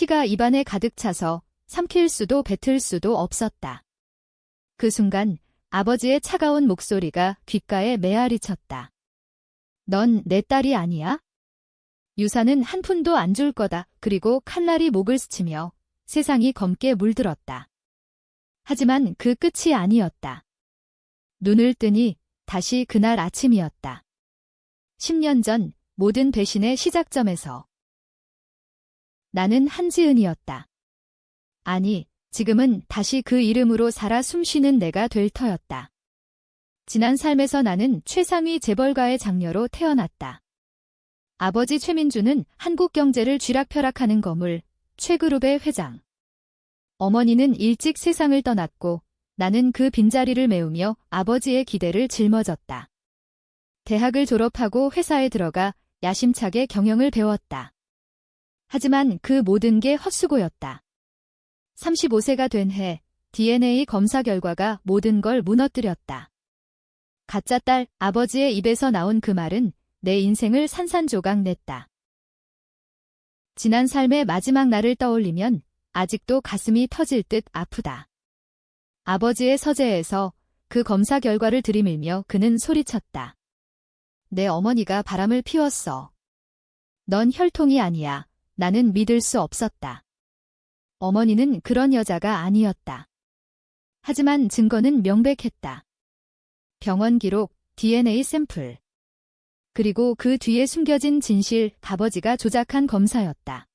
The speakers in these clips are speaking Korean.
피가 입안에 가득 차서 삼킬 수도 뱉을 수도 없었다. 그 순간 아버지의 차가운 목소리가 귓가에 메아리 쳤다. 넌 내 딸이 아니야? 유산은 한 푼도 안 줄 거다. 그리고 칼날이 목을 스치며 세상이 검게 물들었다. 하지만 그 끝이 아니었다. 눈을 뜨니 다시 그날 아침이었다. 10년 전 모든 배신의 시작점에서 나는 한지은이었다. 아니, 지금은 다시 그 이름으로 살아 숨쉬는 내가 될 터였다. 지난 삶에서 나는 최상위 재벌가의 장녀로 태어났다. 아버지 최민주는 한국 경제를 쥐락펴락하는 거물, 최그룹의 회장. 어머니는 일찍 세상을 떠났고 나는 그 빈자리를 메우며 아버지의 기대를 짊어졌다. 대학을 졸업하고 회사에 들어가 야심차게 경영을 배웠다. 하지만 그 모든 게 헛수고였다. 35세가 된 해 DNA 검사 결과가 모든 걸 무너뜨렸다. 가짜 딸 아버지의 입에서 나온 그 말은 내 인생을 산산조각 냈다. 지난 삶의 마지막 날을 떠올리면 아직도 가슴이 터질 듯 아프다. 아버지의 서재에서 그 검사 결과를 들이밀며 그는 소리쳤다. 내 어머니가 바람을 피웠어. 넌 혈통이 아니야. 나는 믿을 수 없었다. 어머니는 그런 여자가 아니었다. 하지만 증거는 명백했다. 병원 기록, DNA 샘플. 그리고 그 뒤에 숨겨진 진실, 아버지가 조작한 검사였다.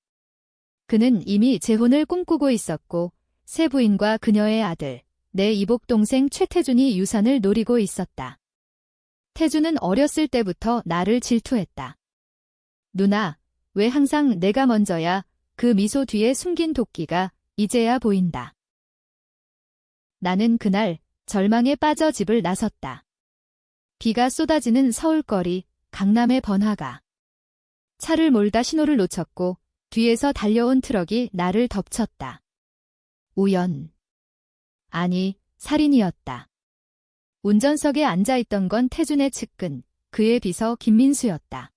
그는 이미 재혼을 꿈꾸고 있었고 새 부인과 그녀의 아들, 내 이복 동생 최태준이 유산을 노리고 있었다. 태준은 어렸을 때부터 나를 질투했다. 누나, 왜 항상 내가 먼저야? 그 미소 뒤에 숨긴 도끼가 이제야 보인다. 나는 그날 절망에 빠져 집을 나섰다. 비가 쏟아지는 서울거리, 강남의 번화가. 차를 몰다 신호를 놓쳤고 뒤에서 달려온 트럭이 나를 덮쳤다. 우연. 아니, 살인이었다. 운전석에 앉아있던 건 태준의 측근, 그의 비서 김민수였다.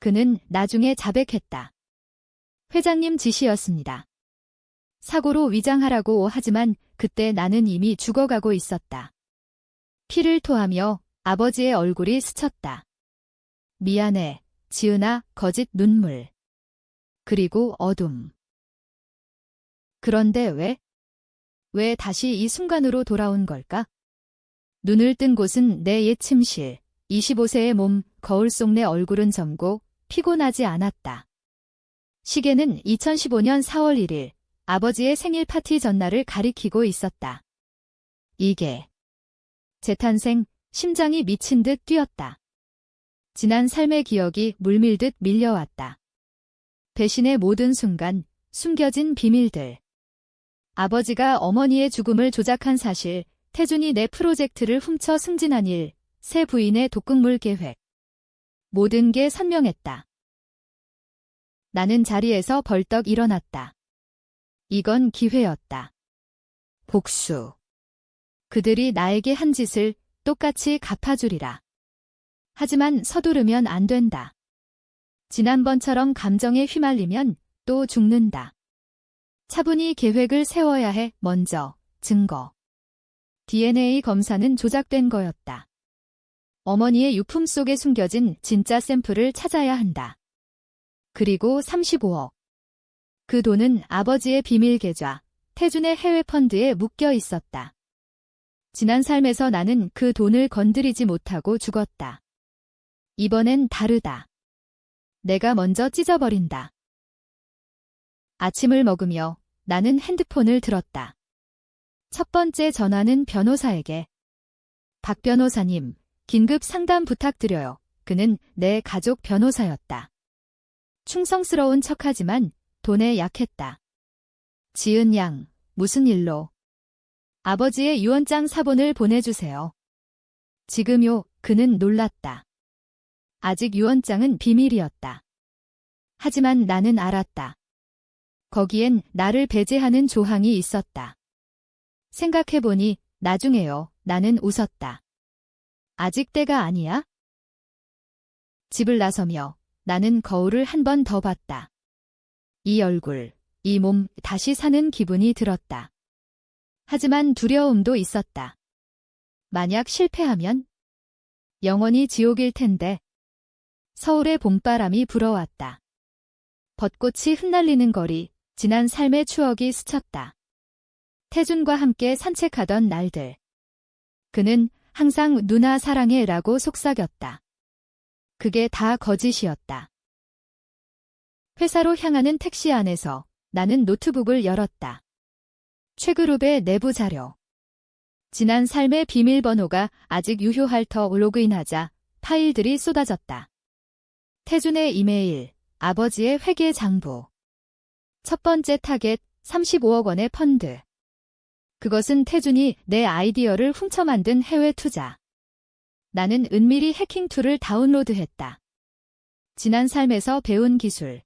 그는 나중에 자백했다. 회장님 지시였습니다. 사고로 위장하라고 하지만 그때 나는 이미 죽어가고 있었다. 피를 토하며 아버지의 얼굴이 스쳤다. 미안해, 지은아, 거짓 눈물. 그리고 어둠. 그런데 왜 다시 이 순간으로 돌아온 걸까? 눈을 뜬 곳은 내 옛 침실, 25세의 몸, 거울 속 내 얼굴은 젊고 피곤하지 않았다. 시계는 2015년 4월 1일, 아버지의 생일 파티 전날을 가리키고 있었다. 이게 재탄생, 심장이 미친 듯 뛰었다. 지난 삶의 기억이 물밀듯 밀려왔다. 배신의 모든 순간, 숨겨진 비밀들. 아버지가 어머니의 죽음을 조작한 사실, 태준이 내 프로젝트를 훔쳐 승진한 일, 새 부인의 독극물 계획. 모든 게 선명했다. 나는 자리에서 벌떡 일어났다. 이건 기회였다. 복수. 그들이 나에게 한 짓을 똑같이 갚아주리라. 하지만 서두르면 안 된다. 지난번처럼 감정에 휘말리면 또 죽는다. 차분히 계획을 세워야 해. 먼저, 증거. DNA 검사는 조작된 거였다. 어머니의 유품 속에 숨겨진 진짜 샘플을 찾아야 한다. 그리고 35억. 그 돈은 아버지의 비밀 계좌, 태준의 해외 펀드에 묶여 있었다. 지난 삶에서 나는 그 돈을 건드리지 못하고 죽었다. 이번엔 다르다. 내가 먼저 찢어버린다. 아침을 먹으며 나는 핸드폰을 들었다. 첫 번째 전화는 변호사에게. 박 변호사님, 긴급 상담 부탁드려요. 그는 내 가족 변호사였다. 충성스러운 척하지만 돈에 약했다. 지은 양, 무슨 일로? 아버지의 유언장 사본을 보내주세요. 지금요. 그는 놀랐다. 아직 유언장은 비밀이었다. 하지만 나는 알았다. 거기엔 나를 배제하는 조항이 있었다. 생각해보니 나중에요. 나는 웃었다. 아직 때가 아니야? 집을 나서며 나는 거울을 한 번 더 봤다. 이 얼굴, 이 몸 다시 사는 기분이 들었다. 하지만 두려움도 있었다. 만약 실패하면 영원히 지옥일 텐데. 서울의 봄바람이 불어왔다. 벚꽃이 흩날리는 거리, 지난 삶의 추억이 스쳤다. 태준과 함께 산책하던 날들. 그는 항상 누나 사랑해 라고 속삭였다. 그게 다 거짓이었다. 회사로 향하는 택시 안에서 나는 노트북을 열었다. 최그룹의 내부 자료. 지난 삶의 비밀번호가 아직 유효할 터 로그인하자 파일들이 쏟아졌다. 태준의 이메일, 아버지의 회계 장부. 첫 번째 타겟 35억 원의 펀드. 그것은 태준이 내 아이디어를 훔쳐 만든 해외 투자. 나는 은밀히 해킹 툴을 다운로드했다. 지난 삶에서 배운 기술.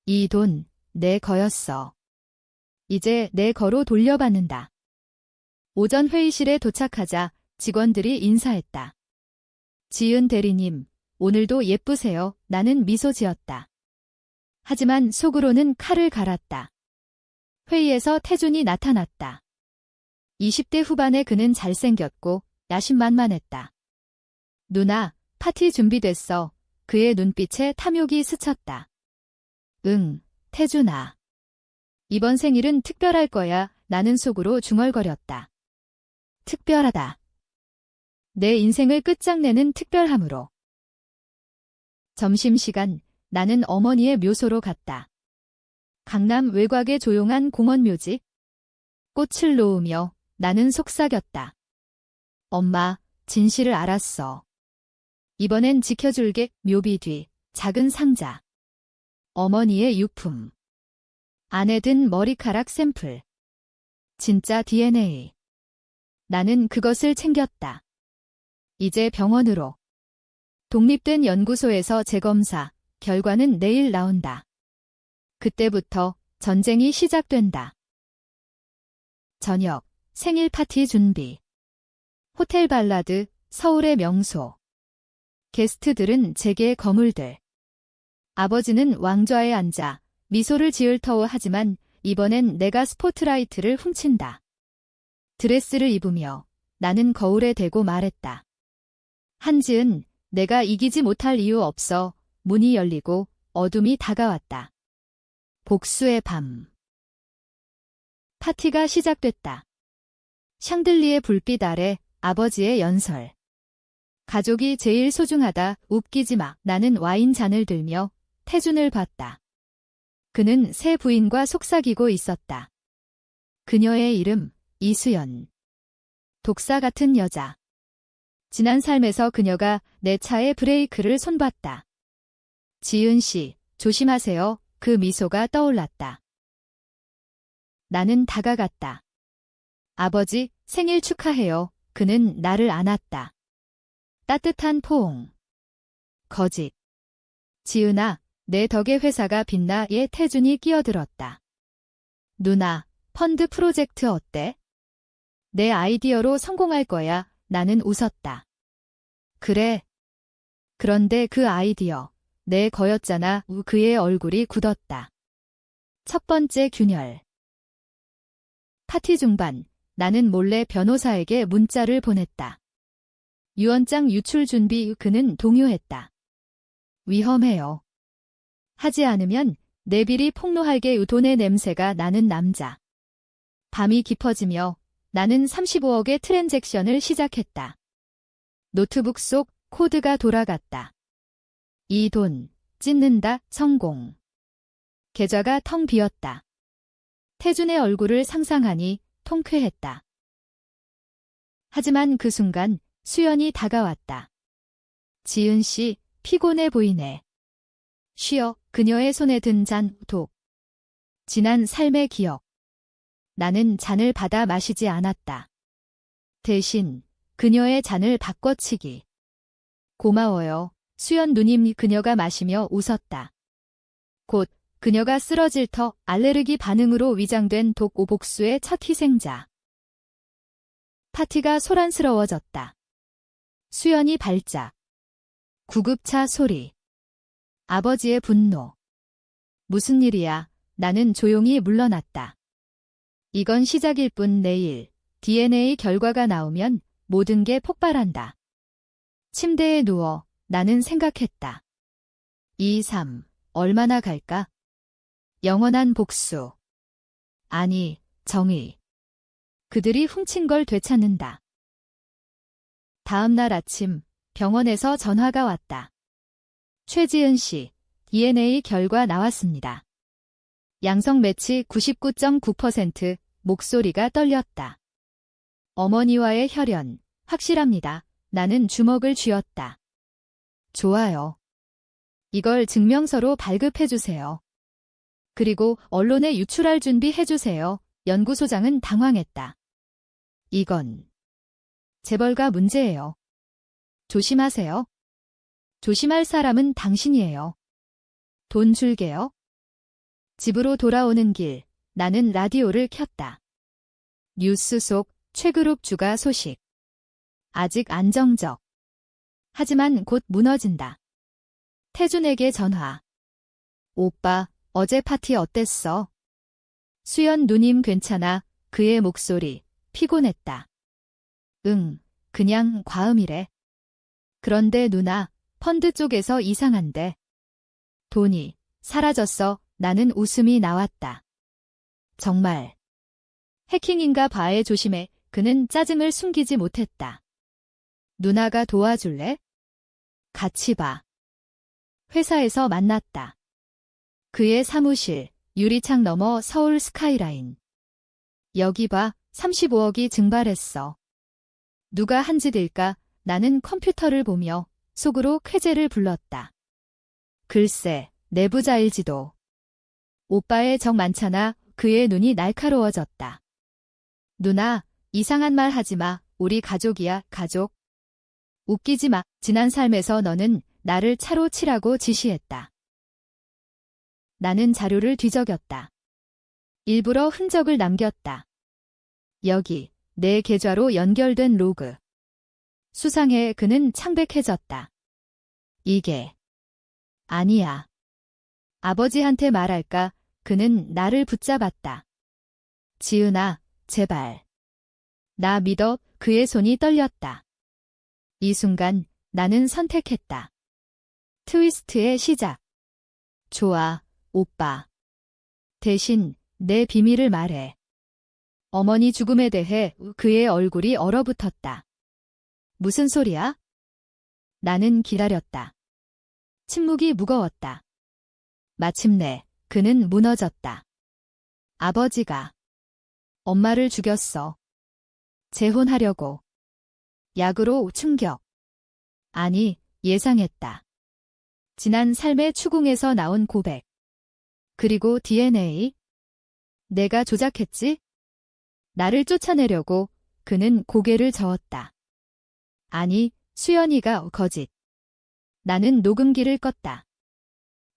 이 돈, 내 거였어. 이제 내 거로 돌려받는다. 오전 회의실에 도착하자 직원들이 인사했다. 지은 대리님, 오늘도 예쁘세요. 나는 미소 지었다. 하지만 속으로는 칼을 갈았다. 회의에서 태준이 나타났다. 20대 후반의 그는 잘생겼고 야심만만했다. 누나, 파티 준비됐어. 그의 눈빛에 탐욕이 스쳤다. 응, 태준아. 이번 생일은 특별할 거야. 나는 속으로 중얼거렸다. 특별하다. 내 인생을 끝장내는 특별함으로. 점심시간, 나는 어머니의 묘소로 갔다. 강남 외곽의 조용한 공원 묘지. 꽃을 놓으며 나는 속삭였다. 엄마, 진실을 알았어. 이번엔 지켜줄게. 묘비 뒤, 작은 상자. 어머니의 유품. 안에 든 머리카락 샘플. 진짜 DNA. 나는 그것을 챙겼다. 이제 병원으로. 독립된 연구소에서 재검사, 결과는 내일 나온다. 그때부터 전쟁이 시작된다. 저녁, 생일 파티 준비. 호텔 발라드, 서울의 명소. 게스트들은 제게 거물들. 아버지는 왕좌에 앉아 미소를 지을 터워 하지만 이번엔 내가 스포트라이트를 훔친다. 드레스를 입으며 나는 거울에 대고 말했다. 한지은, 내가 이기지 못할 이유 없어. 문이 열리고 어둠이 다가왔다. 복수의 밤. 파티가 시작됐다. 샹들리에 불빛 아래 아버지의 연설. 가족이 제일 소중하다. 웃기지 마. 나는 와인 잔을 들며 태준을 봤다. 그는 새 부인과 속삭이고 있었다. 그녀의 이름 이수연. 독사 같은 여자. 지난 삶에서 그녀가 내 차의 브레이크를 손봤다. 지은 씨, 조심하세요. 그 미소가 떠올랐다. 나는 다가갔다. 아버지, 생일 축하해요. 그는 나를 안았다. 따뜻한 포옹. 거짓. 지은아, 내 덕에 회사가 빛나. 태준이 끼어들었다. 누나, 펀드 프로젝트 어때? 내 아이디어로 성공할 거야. 나는 웃었다. 그래. 그런데 그 아이디어, 내 거였잖아. 그의 얼굴이 굳었다. 첫 번째 균열. 파티 중반, 나는 몰래 변호사에게 문자를 보냈다. 유언장 유출 준비. 그는 동요했다. 위험해요. 하지 않으면 내 비리 폭로할게. 돈의 냄새가 나는 남자. 밤이 깊어지며 나는 35억의 트랜잭션을 시작했다. 노트북 속 코드가 돌아갔다. 이 돈, 찢는다. 성공. 계좌가 텅 비었다. 태준의 얼굴을 상상하니 통쾌했다. 하지만 그 순간 수연이 다가왔다. 지은 씨, 피곤해 보이네. 쉬어. 그녀의 손에 든 잔, 독. 지난 삶의 기억. 나는 잔을 받아 마시지 않았다. 대신 그녀의 잔을 바꿔치기. 고마워요. 수연 누님. 그녀가 마시며 웃었다. 곧 그녀가 쓰러질 터. 알레르기 반응으로 위장된 독. 복수의 첫 희생자. 파티가 소란스러워졌다. 수연이 발작. 구급차 소리. 아버지의 분노. 무슨 일이야? 나는 조용히 물러났다. 이건 시작일 뿐 내일 DNA 결과가 나오면 모든 게 폭발한다. 침대에 누워 나는 생각했다. 2, 3, 얼마나 갈까? 영원한 복수. 아니, 정의. 그들이 훔친 걸 되찾는다. 다음 날 아침 병원에서 전화가 왔다. 최지은 씨, DNA 결과 나왔습니다. 양성 매치 99.9%, 목소리가 떨렸다. 어머니와의 혈연, 확실합니다. 나는 주먹을 쥐었다. 좋아요. 이걸 증명서로 발급해주세요. 그리고 언론에 유출할 준비해주세요. 연구소장은 당황했다. 이건 재벌가 문제예요. 조심하세요. 조심할 사람은 당신이에요. 돈 줄게요. 집으로 돌아오는 길, 나는 라디오를 켰다. 뉴스 속 최그룹 주가 소식. 아직 안정적. 하지만 곧 무너진다. 태준에게 전화. 오빠, 어제 파티 어땠어? 수연 누님 괜찮아. 그의 목소리, 피곤했다. 응, 그냥 과음이래. 그런데 누나, 펀드 쪽에서 이상한데. 돈이 사라졌어. 나는 웃음이 나왔다. 정말. 해킹인가 봐에 조심해. 그는 짜증을 숨기지 못했다. 누나가 도와줄래? 같이 봐. 회사에서 만났다. 그의 사무실, 유리창 너머 서울 스카이라인. 여기 봐, 35억이 증발했어. 누가 한 짓일까? 나는 컴퓨터를 보며 속으로 쾌재를 불렀다. 글쎄, 내부자일지도. 오빠의 적 많잖아. 그의 눈이 날카로워졌다. 누나, 이상한 말 하지 마. 우리 가족이야, 가족. 웃기지 마. 지난 삶에서 너는 나를 차로 치라고 지시했다. 나는 자료를 뒤적였다. 일부러 흔적을 남겼다. 여기, 내 계좌로 연결된 로그. 수상해. 그는 창백해졌다. 이게 아니야. 아버지한테 말할까? 그는 나를 붙잡았다. 지은아, 제발. 나 믿어. 그의 손이 떨렸다. 이 순간 나는 선택했다. 트위스트의 시작. 좋아, 오빠. 대신 내 비밀을 말해. 어머니 죽음에 대해. 그의 얼굴이 얼어붙었다. 무슨 소리야? 나는 기다렸다. 침묵이 무거웠다. 마침내 그는 무너졌다. 아버지가 엄마를 죽였어. 재혼하려고. 약으로 충격. 아니, 예상했다. 지난 삶의 추궁에서 나온 고백. 그리고 DNA. 내가 조작했지? 나를 쫓아내려고. 그는 고개를 저었다. 아니, 수연이가 거짓. 나는 녹음기를 껐다.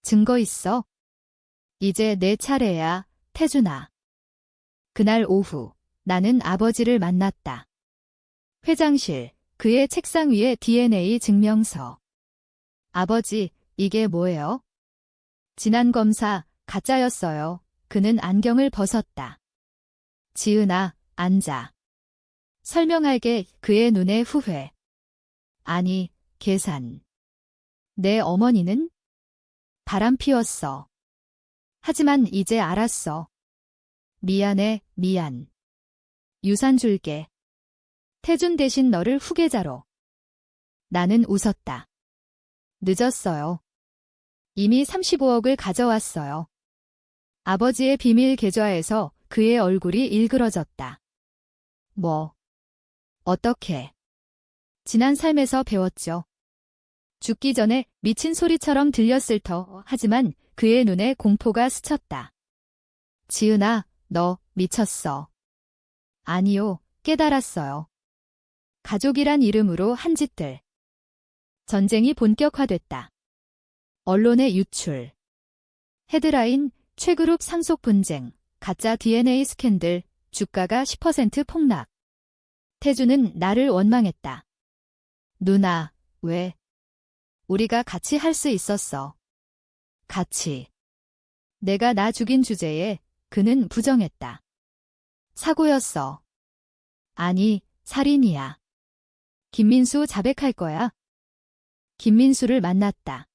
증거 있어? 이제 내 차례야, 태준아. 그날 오후, 나는 아버지를 만났다. 회장실, 그의 책상 위에 DNA 증명서. 아버지, 이게 뭐예요? 지난 검사, 가짜였어요. 그는 안경을 벗었다. 지은아, 앉아. 설명할게. 그의 눈에 후회. 아니, 계산. 내 어머니는? 바람 피웠어. 하지만 이제 알았어. 미안해, 미안. 유산 줄게. 태준 대신 너를 후계자로. 나는 웃었다. 늦었어요. 이미 35억을 가져왔어요. 아버지의 비밀 계좌에서 그의 얼굴이 일그러졌다. 뭐? 어떻게? 지난 삶에서 배웠죠. 죽기 전에 미친 소리처럼 들렸을 터. 하지만 그의 눈에 공포가 스쳤다. 지은아, 너 미쳤어. 아니요, 깨달았어요. 가족이란 이름으로 한 짓들. 전쟁이 본격화됐다. 언론의 유출. 헤드라인, 최그룹 상속 분쟁, 가짜 DNA 스캔들, 주가가 10% 폭락. 태준은 나를 원망했다. 누나, 왜? 우리가 같이 할 수 있었어. 같이. 내가 나 죽인 주제에 그는 부정했다. 사고였어. 아니, 살인이야. 김민수 자백할 거야. 김민수를 만났다.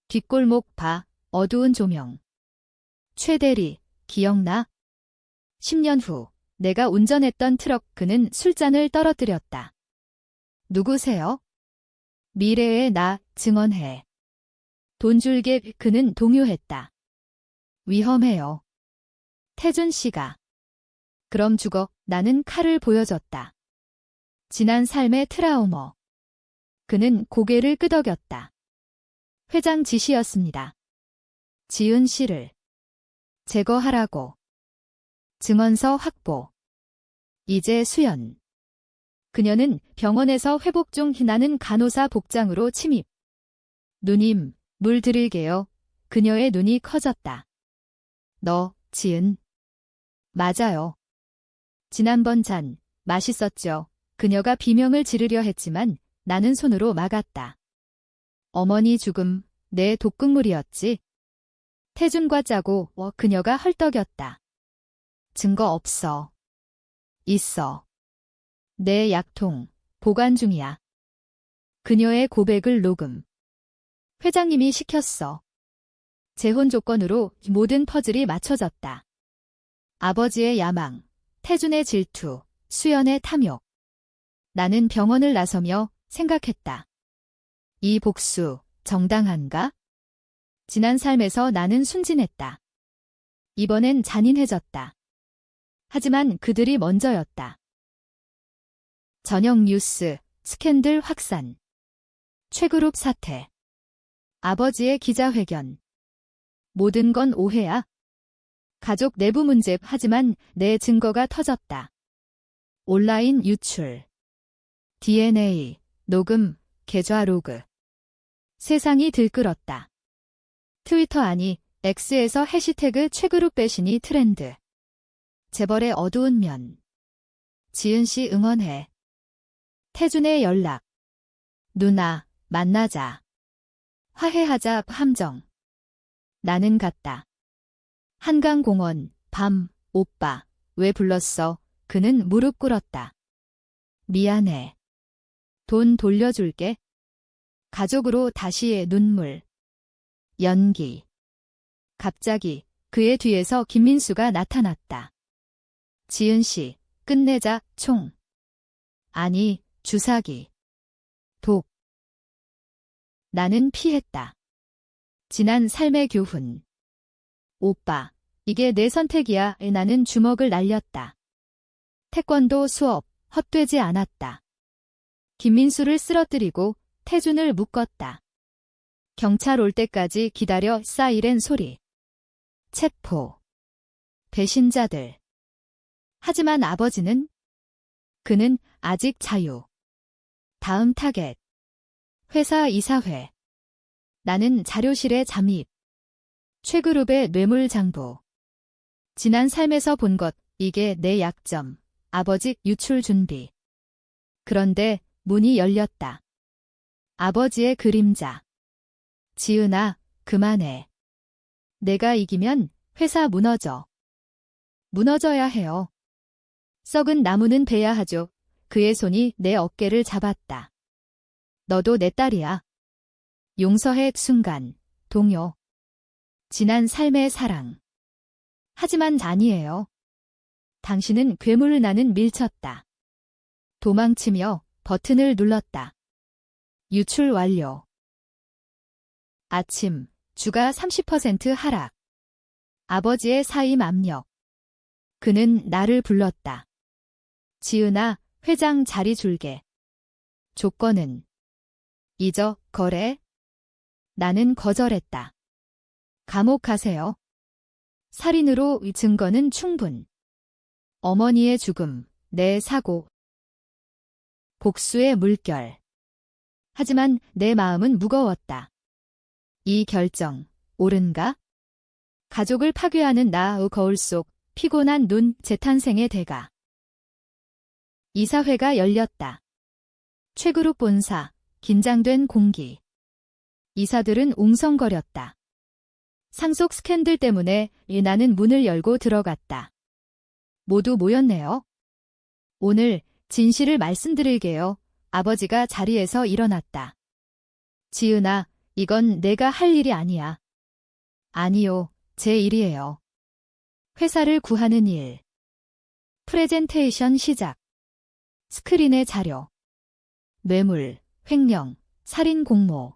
뒷골목 봐, 어두운 조명. 최 대리, 기억나? 10년 후, 내가 운전했던 트럭 그는 술잔을 떨어뜨렸다. 누구세요? 미래의 나, 증언해. 돈 줄게 그는 동요했다. 위험해요. 태준 씨가. 그럼 죽어, 나는 칼을 보여줬다. 지난 삶의 트라우머. 그는 고개를 끄덕였다. 회장 지시였습니다. 지은 씨를 제거하라고. 증언서 확보. 이제 수연. 그녀는 병원에서 회복 중 나는 간호사 복장으로 침입. 누님, 물 드릴게요. 그녀의 눈이 커졌다. 너, 지은. 맞아요. 지난번 잔, 맛있었죠. 그녀가 비명을 지르려 했지만 나는 손으로 막았다. 어머니 죽음, 내 독극물이었지. 태준과 짜고 그녀가 헐떡였다. 증거 없어. 있어. 내 약통, 보관 중이야. 그녀의 고백을 녹음. 회장님이 시켰어. 재혼 조건으로 모든 퍼즐이 맞춰졌다. 아버지의 야망, 태준의 질투, 수연의 탐욕. 나는 병원을 나서며 생각했다. 이 복수, 정당한가? 지난 삶에서 나는 순진했다. 이번엔 잔인해졌다. 하지만 그들이 먼저였다. 저녁 뉴스, 스캔들 확산. 최그룹 사태. 아버지의 기자회견. 모든 건 오해야. 가족 내부 문제 하지만 내 증거가 터졌다. 온라인 유출. DNA, 녹음, 계좌 로그. 세상이 들끓었다. 트위터 아니 X에서 해시태그 최그룹 배신이 트렌드. 재벌의 어두운 면. 지은 씨 응원해. 태준의 연락. 누나, 만나자. 화해하자 함정. 나는 갔다. 한강공원, 밤, 오빠, 왜 불렀어? 그는 무릎 꿇었다. 미안해. 돈 돌려줄게. 가족으로 다시의 눈물. 연기. 갑자기 그의 뒤에서 김민수가 나타났다. 지은 씨, 끝내자, 총. 아니, 주사기. 독. 나는 피했다. 지난 삶의 교훈. 오빠, 이게 내 선택이야. 나는 주먹을 날렸다. 태권도 수업, 헛되지 않았다. 김민수를 쓰러뜨리고 태준을 묶었다. 경찰 올 때까지 기다려 사이렌 소리. 체포. 배신자들. 하지만 아버지는? 그는 아직 자유. 다음 타겟. 회사 이사회. 나는 자료실에 잠입. 최그룹의 뇌물장부. 지난 삶에서 본 것, 이게 내 약점. 아버지 유출 준비. 그런데 문이 열렸다. 아버지의 그림자. 지은아, 그만해. 내가 이기면 회사 무너져. 무너져야 해요. 썩은 나무는 베야 하죠. 그의 손이 내 어깨를 잡았다. 너도 내 딸이야. 용서의 순간, 동요. 지난 삶의 사랑. 하지만 아니에요. 당신은 괴물 나는 밀쳤다. 도망치며 버튼을 눌렀다. 유출 완료. 아침, 주가 30% 하락. 아버지의 사임 압력. 그는 나를 불렀다. 지은아, 회장 자리 줄게. 조건은? 잊어, 거래? 나는 거절했다. 감옥 가세요. 살인으로 증거는 충분. 어머니의 죽음, 내 사고. 복수의 물결. 하지만 내 마음은 무거웠다. 이 결정, 옳은가? 가족을 파괴하는 나의 거울 속 피곤한 눈 재탄생의 대가. 이사회가 열렸다. 최그룹 본사, 긴장된 공기. 이사들은 웅성거렸다. 상속 스캔들 때문에 나는 문을 열고 들어갔다. 모두 모였네요. 오늘 진실을 말씀드릴게요. 아버지가 자리에서 일어났다. 지은아, 이건 내가 할 일이 아니야. 아니요, 제 일이에요. 회사를 구하는 일. 프레젠테이션 시작. 스크린의 자료. 뇌물, 횡령, 살인 공모.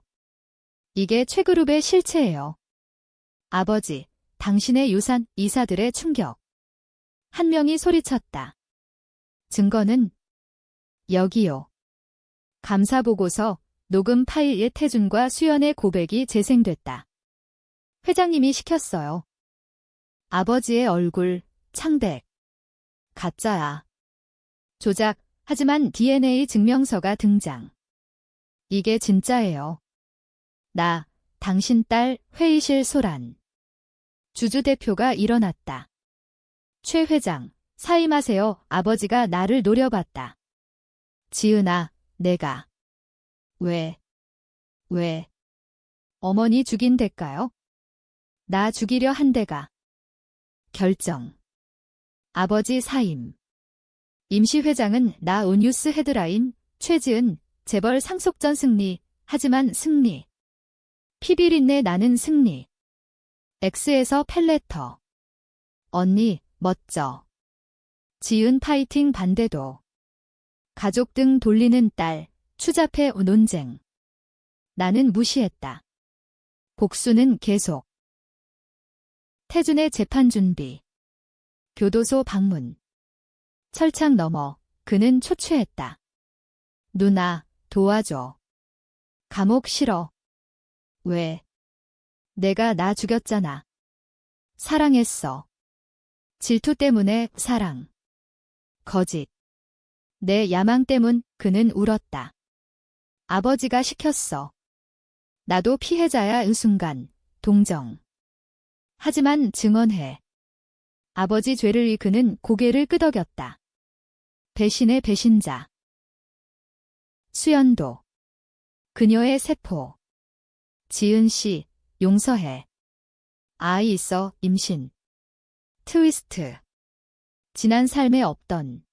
이게 최그룹의 실체예요. 아버지, 당신의 유산, 이사들의 충격. 한 명이 소리쳤다. 증거는? 여기요. 감사보고서, 녹음 파일에 태준과 수연의 고백이 재생됐다. 회장님이 시켰어요. 아버지의 얼굴, 창백. 가짜야. 조작, 하지만 DNA 증명서가 등장. 이게 진짜예요. 나, 당신 딸, 회의실 소란. 주주대표가 일어났다. 최 회장, 사임하세요. 아버지가 나를 노려봤다. 지은아, 내가. 왜? 어머니 죽인 대가요? 나 죽이려 한 대가. 결정. 아버지 사임. 임시회장은 나 온뉴스 헤드라인, 최지은, 재벌 상속전 승리, 하지만 승리. 피비린내 나는 승리. X에서 펠레터. 언니, 멋져. 지은 파이팅 반대도. 가족 등 돌리는 딸, 추잡해 논쟁. 나는 무시했다. 복수는 계속. 태준의 재판 준비. 교도소 방문. 철창 너머, 그는 초췌했다. 누나, 도와줘. 감옥 싫어. 왜? 내가 나 죽였잖아. 사랑했어. 질투 때문에 사랑. 거짓. 내 야망 때문 그는 울었다. 아버지가 시켰어. 나도 피해자야 이 순간. 동정. 하지만 증언해. 아버지 죄를 그는 고개를 끄덕였다. 배신의 배신자. 수연도. 그녀의 세포. 지은 씨, 용서해. 아이 있어, 임신. 트위스트. 지난 삶에 없던.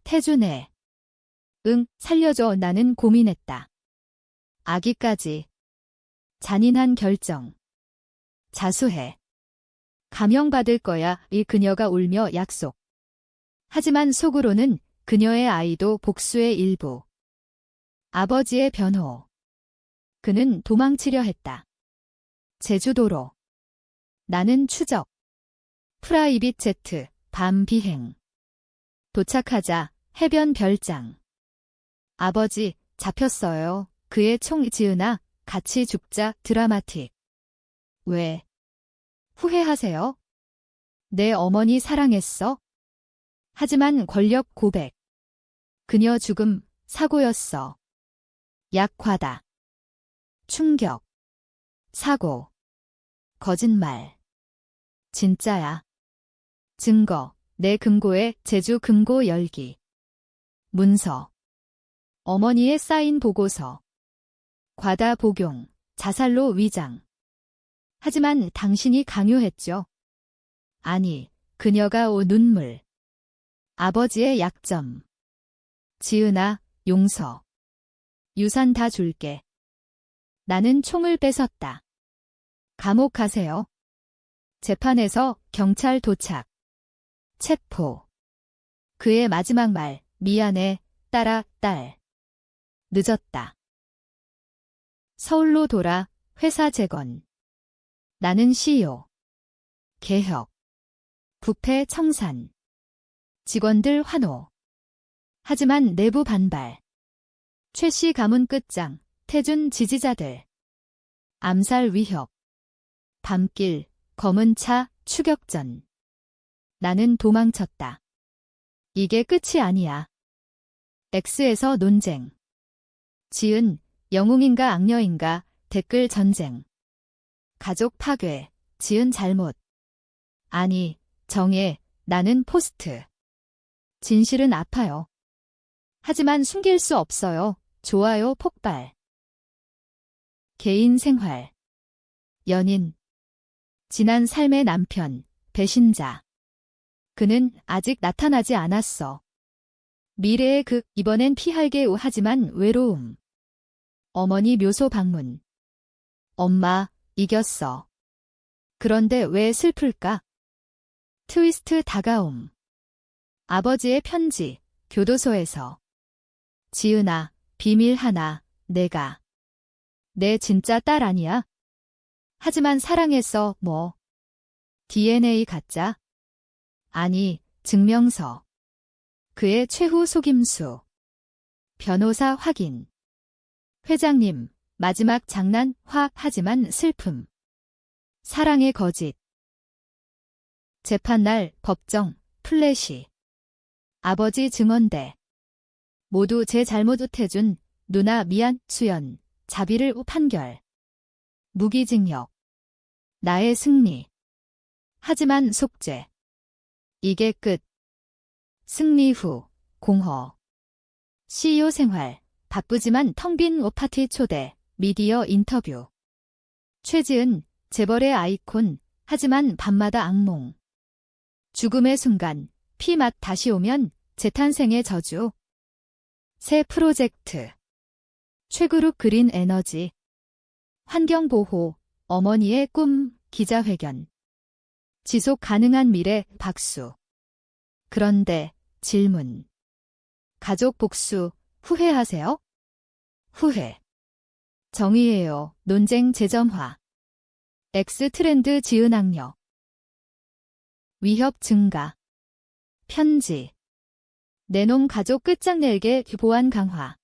태준애. 응, 살려줘. 나는 고민했다. 아기까지. 잔인한 결정. 자수해. 감형받을 거야. 이 그녀가 울며 약속. 하지만 속으로는 그녀의 아이도 복수의 일부. 아버지의 변호. 그는 도망치려 했다. 제주도로. 나는 추적. 프라이빗 제트, 밤 비행. 도착하자 해변 별장. 아버지, 잡혔어요. 그의 총 지은아, 같이 죽자 드라마틱. 왜? 후회하세요? 내 어머니 사랑했어? 하지만 권력 고백. 그녀 죽음, 사고였어. 약화다. 충격. 사고. 거짓말. 진짜야. 증거. 내 금고에 제주 금고 열기. 문서. 어머니의 사인 보고서. 과다 복용. 자살로 위장. 하지만 당신이 강요했죠. 아니, 그녀가 오 눈물. 아버지의 약점. 지은아, 용서. 유산 다 줄게. 나는 총을 뺏었다. 감옥 가세요. 재판에서 경찰 도착. 체포. 그의 마지막 말, 미안해, 딸아, 딸. 늦었다. 서울로 돌아, 회사 재건. 나는 CEO. 개혁. 부패 청산. 직원들 환호. 하지만 내부 반발. 최씨 가문 끝장, 태준 지지자들. 암살 위협. 밤길, 검은 차, 추격전. 나는 도망쳤다. 이게 끝이 아니야. X에서 논쟁. 지은, 영웅인가 악녀인가, 댓글 전쟁. 가족 파괴, 지은 잘못. 아니, 정해, 나는 포스트. 진실은 아파요. 하지만 숨길 수 없어요. 좋아요 폭발. 개인 생활. 연인. 지난 삶의 남편, 배신자. 그는 아직 나타나지 않았어. 미래의 이번엔 피할게 하지만 외로움. 어머니 묘소 방문. 엄마, 이겼어. 그런데 왜 슬플까? 트위스트 다가옴. 아버지의 편지, 교도소에서. 지은아, 비밀 하나, 내가. 내 진짜 딸 아니야? 하지만 사랑했어, 뭐. DNA 가짜? 아니, 증명서. 그의 최후 속임수. 변호사 확인. 회장님, 마지막 장난, 하지만 슬픔. 사랑의 거짓. 재판날, 법정, 플래시. 아버지 증언대. 모두 제 잘못 태준, 누나 미안, 수연, 자비를 판결. 무기징역. 나의 승리. 하지만 속죄. 이게 끝. 승리 후, 공허. CEO 생활, 바쁘지만 텅 빈 파티 초대, 미디어 인터뷰. 최지은, 재벌의 아이콘, 하지만 밤마다 악몽. 죽음의 순간, 피맛 다시 오면 재탄생의 저주. 새 프로젝트. 최그룹 그린 에너지. 환경보호, 어머니의 꿈, 기자회견. 지속 가능한 미래, 박수. 그런데, 질문. 가족 복수, 후회하세요? 후회. 정의예요, 논쟁 재점화. X 트렌드 지은 악력. 위협 증가. 편지. 내놈 가족 끝장낼게 보안 강화.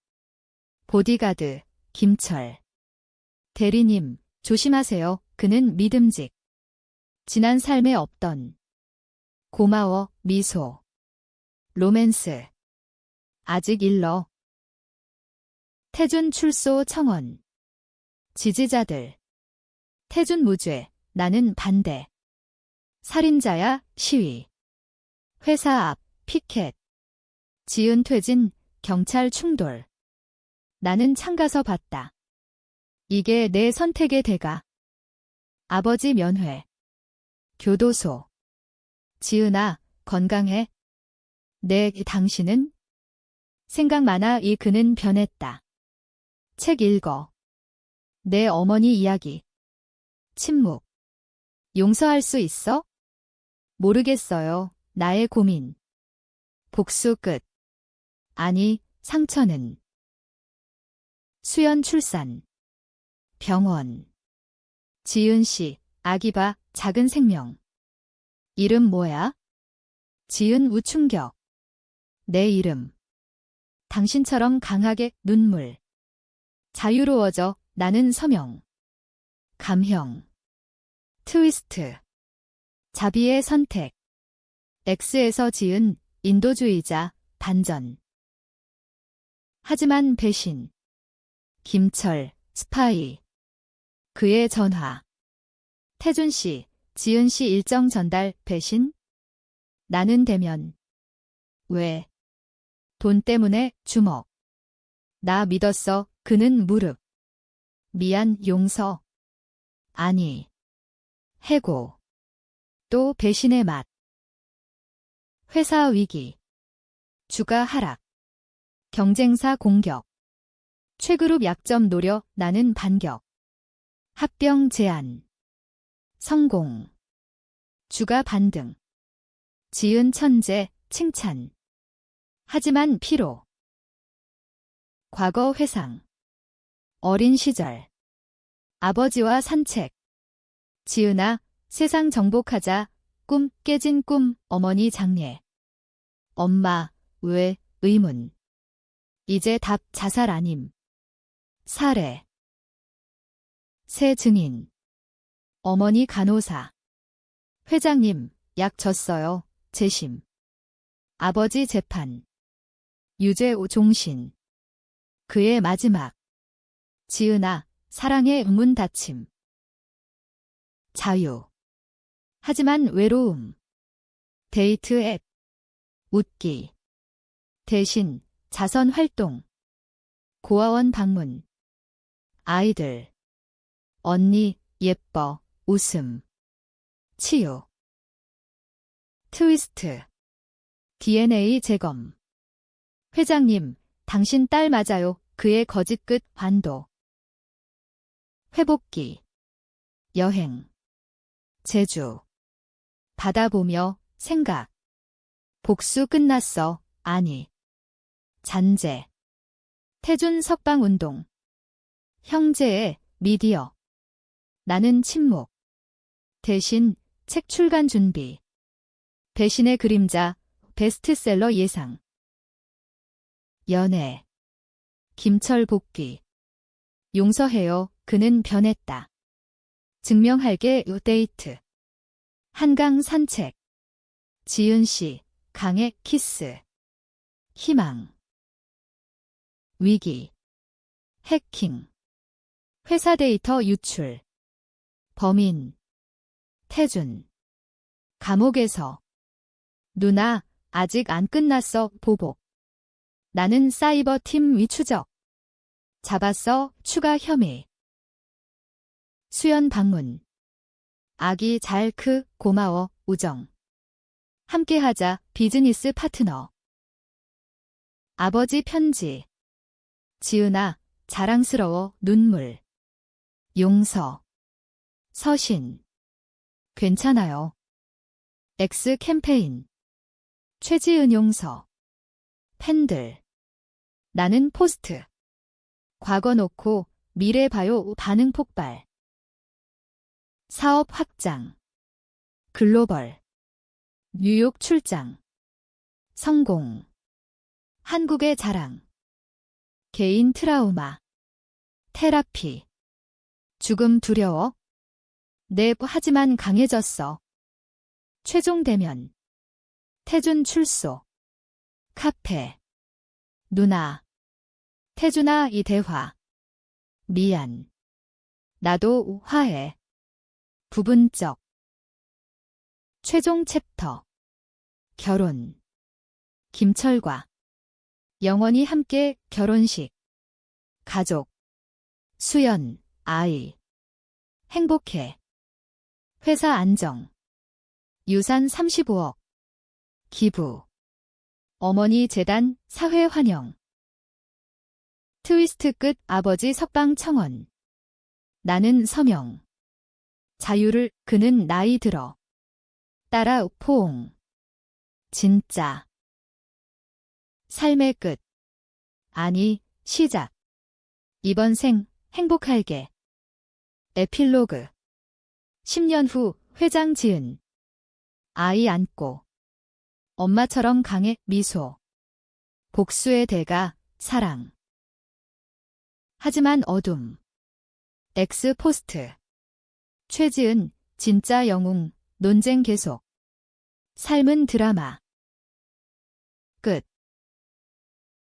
보디가드, 김철. 대리님, 조심하세요. 그는 믿음직. 지난 삶에 없던. 고마워, 미소. 로맨스. 아직 일러. 태준 출소 청원. 지지자들. 태준 무죄, 나는 반대. 살인자야, 시위. 회사 앞, 피켓. 지은 퇴진, 경찰 충돌. 나는 창가서 봤다. 이게 내 선택의 대가. 아버지 면회. 교도소. 지은아, 건강해? 네, 당신은? 생각 많아 그는 변했다. 책 읽어. 내 어머니 이야기. 침묵. 용서할 수 있어? 모르겠어요. 나의 고민. 복수 끝. 아니, 상처는. 수연 출산. 병원. 지은 씨, 아기바, 작은 생명. 이름 뭐야? 지은 우충격. 내 이름. 당신처럼 강하게 눈물. 자유로워져, 나는 서명. 감형. 트위스트. 자비의 선택. X에서 지은 인도주의자, 반전. 하지만 배신. 김철, 스파이. 그의 전화. 태준 씨, 지은 씨 일정 전달, 배신? 나는 대면. 왜? 돈 때문에 주먹. 나 믿었어, 그는 무릎. 미안, 용서. 아니. 해고. 또 배신의 맛. 회사 위기. 주가 하락. 경쟁사 공격. 최그룹 약점 노려, 나는 반격. 합병 제한. 성공. 주가 반등. 지은 천재, 칭찬. 하지만 피로. 과거 회상. 어린 시절. 아버지와 산책. 지은아, 세상 정복하자. 꿈, 깨진 꿈, 어머니 장례. 엄마, 왜, 의문. 이제 답, 자살 아님. 살해. 새 증인. 어머니 간호사. 회장님, 약 줬어요. 재심. 아버지 재판. 유죄 종신. 그의 마지막. 지은아, 사랑의 문 닫힘. 자유. 하지만 외로움. 데이트 앱. 웃기. 대신, 자선 활동. 고아원 방문. 아이들. 언니, 예뻐, 웃음. 치유. 트위스트. DNA 재검. 회장님, 당신 딸 맞아요. 그의 거짓 끝 반도. 회복기. 여행. 제주. 바다 보며 생각. 복수 끝났어. 아니. 잔재. 태준 석방 운동. 형제의 미디어. 나는 침묵. 대신 책 출간 준비. 배신의 그림자. 베스트셀러 예상. 연애. 김철 복귀. 용서해요. 그는 변했다. 증명할게. 데이트. 한강 산책. 지은 씨. 강의 키스. 희망. 위기. 해킹. 회사 데이터 유출. 범인. 태준. 감옥에서. 누나, 아직 안 끝났어. 보복. 나는 사이버 팀 위추적. 잡았어. 추가 혐의. 수연 방문. 아기 잘 크. 고마워. 우정. 함께하자. 비즈니스 파트너. 아버지 편지. 지은아, 자랑스러워. 눈물. 용서. 서신. 괜찮아요. X 캠페인. 최지은 용서. 팬들. 나는 포스트. 과거 놓고 미래 봐요. 반응 폭발. 사업 확장. 글로벌. 뉴욕 출장. 성공. 한국의 자랑. 개인 트라우마. 테라피. 죽음 두려워? 네, 하지만 강해졌어. 최종 대면. 태준 출소. 카페. 누나. 태준아, 이 대화. 미안. 나도 화해. 부분적. 최종 챕터. 결혼. 김철과. 영원히 함께 결혼식. 가족. 수연, 아이. 행복해. 회사 안정. 유산 35억. 기부. 어머니 재단 사회 환영. 트위스트 끝 아버지 석방 청원. 나는 서명. 자유를 그는 나이 들어. 따라 포옹. 진짜. 삶의 끝. 아니, 시작. 이번 생 행복할게. 에필로그. 10년 후 회장 지은. 아이 안고. 엄마처럼 강해 미소. 복수의 대가 사랑. 하지만 어둠. X 포스트. 최지은 진짜 영웅 논쟁 계속. 삶은 드라마.